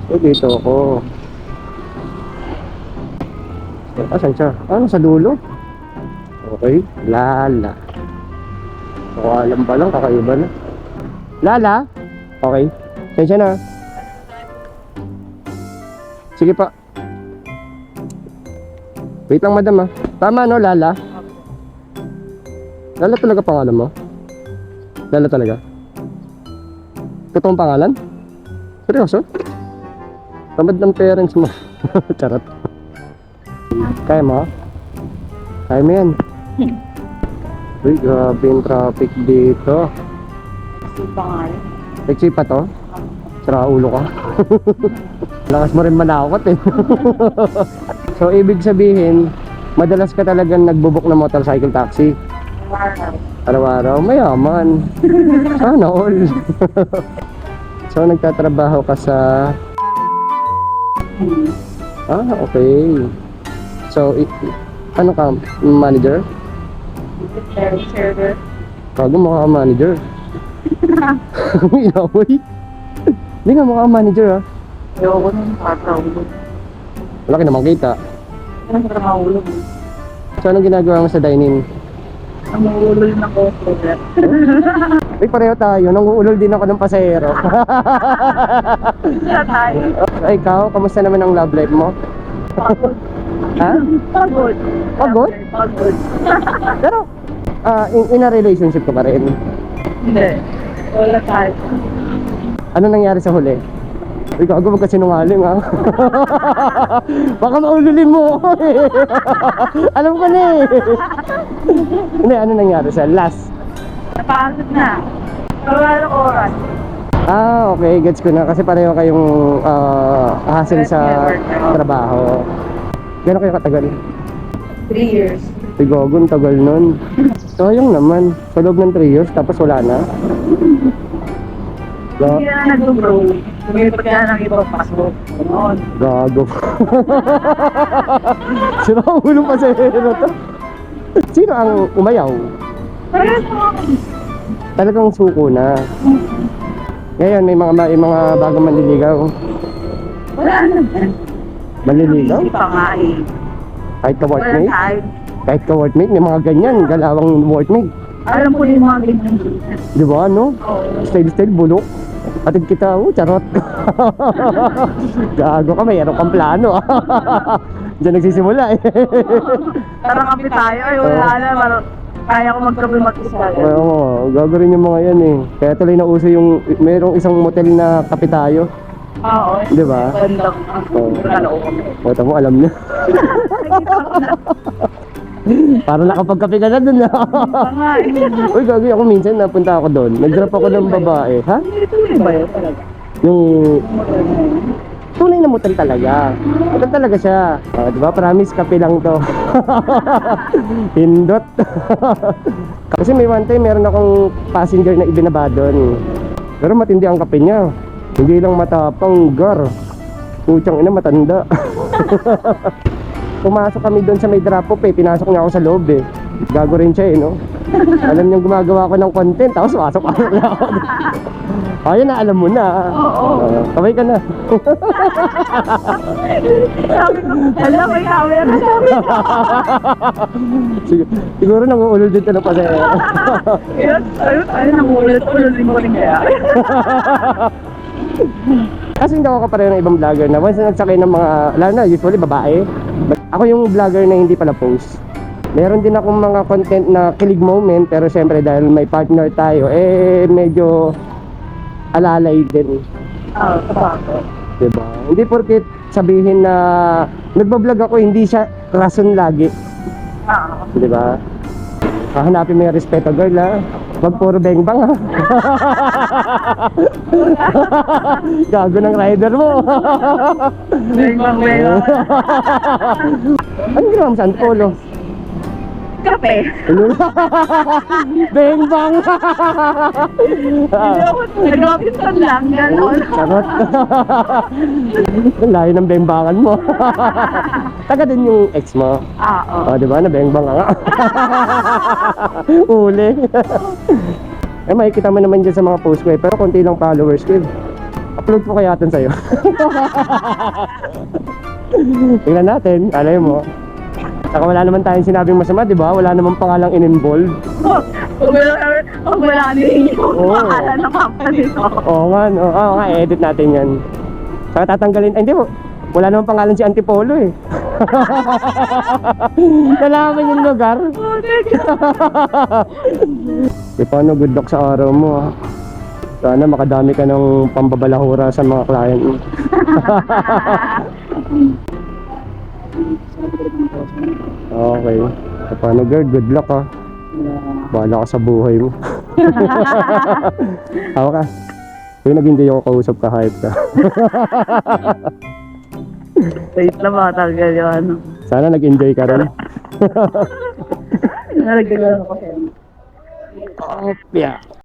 Dito ako. Asan siya? Ano, sa dulo? Okay. Lala. Alam ba lang, kakaiba na. Lala? Okay. Sensya na. Sige pa. Wait lang, madam ah. Tama no, Lala? Lala talaga pangalan mo? Lala talaga? Totoong pangalan? Seryoso? Tamad ng parents mo. Charot. Kaya mo? Kaya mo yan. Uy, grabe yung traffic dito. Pangalan. Taxi pa to? Sira ulo ka. Lakas mo rin manakot eh. So, ibig sabihin, madalas ka talagang nagbubuk ng motorcycle taxi. Araw-araw, mayaman. Sana all. So, nagtatrabaho ka sa... Ah, okay. So, ano ka? Manager? Server. Bago mukha ka manager. Inaway. Hindi nga mukha ka manager ah. Ayoko nung patawulog. Malaki naman kita. Ano sa mahulog? So, anong ginagawa mo sa dining? Namulol na ko. Uy, pareho tayo. Nanguulol din ako ng pasahero. Wala tayo. Ay, ikaw, kamusta naman ang love life mo? Pagod. Ha? Pagod. Pagod? Pagod. Pero, in a relationship ka pa rin. Hindi. Wala tayo. Ano nangyari sa huli? Uy, gago, magkasinungaling ha. Baka maululin mo ako eh. Alam ko na eh. Hindi, ano nangyari sa last? Napagod na. Walang oras. Ah, okay, gets ko na. Kasi pareho kayong hassle sa trabaho. Gano'n kayo katagal? 3 years. Uy, gago, ang tagal nun. Sayang naman. Sa loob ng 3 years, tapos wala na. Hindi na nag-bro. Lumipat ka ng ibang pasok. Noon. Gago. Sira ang ulong pasahero to. Sino ang umayaw? Parehas mo. Talagang suko na. Ngayon, may mga bagong manliligaw. Wala naman. Manliligaw? Hindi pa nga eh. Kahit ka Wala workmate? tayo. Kahit ka workmate, may mga ganyan. Galawang workmate. Alam ko yung mga ganyan. Di ba, no? Oo. Style, bulok. Atid kita, charot. Gago ka, mayroon kang plano. Diyan nagsisimula eh. Tara kape tayo. Ay, wala na. Kaya ko magkape mag-isa. Oo, gago rin yung mga yan eh. Kaya tuloy na uso yung, mayroong isang motel na kape tayo. Oo. Di ba? Bandang. Oo. Kalao ko. Kota mo, alam niya. Parang nakapagkape ka na dun na. Nga eh. Uy, gagawin ako minsan, napunta ako doon. Nag-drop ako ng babae. Ha? Ito yun ba yun talaga? Yung tunay na motel talaga. Motel talaga siya. Diba? Promise, kape lang to. Pindot. Kasi may one time, meron akong passenger na ibinaba doon. Pero matindi ang kape niya. Hindi lang matapang, gar. Putsang ina, matanda. Pumasok kami doon sa may drop-off eh. Pinasok niya ako sa loob eh. Gago rin siya eh, no? Alam niyang gumagawa ko ng content. Tapos pasok-pasok na ako. Ayun na, alam mo na. Oo. Kamay ka na. Sabi ko, alam mo yung camera sabi ko. Siguro nanguulol dito ng pasahero. Ayun, namulot-ulol mo rin kaya. Kasi hindi ako kapareho ng ibang vlogger na once na nagsakay ng mga, lalo na usually babae. Ako yung vlogger na hindi pala post. Meron din akong mga content na kilig moment, pero syempre dahil may partner tayo, eh medyo alalay din. Oo, kapag. Diba? Hindi porket sabihin na nagbablog ako, hindi siya rason lagi. Oo. Diba? Hahanapin mo yung respeto girl ha. Wag puro bengbang ha. Gago ng rider mo. Bang bang. Anong ginawa mo sa Antipolo? Kape. Bengbang. Nag-office lang, gano'n. Charot. Ang layo ng bengbangan mo. Taga din yung ex mo. Oo. O, diba? Nabengbang ka nga. Uli. Eh, makikita mo naman dyan sa mga post ko eh. Pero konti lang followers ko eh. Upload ko kaya natin sa'yo. Tingnan natin, alay mo. Saka wala naman tayong sinabing masama, di ba? Wala namang pangalang in-involved. Pag wala din yung Oo. pangalan ng company ko. Oo nga, no. Oo nga, edit natin yan. Saka tatanggalin, ay hindi mo. Wala namang pangalan si Antipolo eh. Nalaman yung lugar. Di paano, good luck sa araw mo ah. Sana makadami ka ng pambabalahura sa mga client mo. Okay. So, paano girl, good luck ah. Bahala ka sa buhay mo. Hawa ka. Kung nag-hindi ako kausap ka, hype ka. Wait lang matanggal yung ano. Sana nag-enjoy ka rin. Nalagdagan ako. Opya.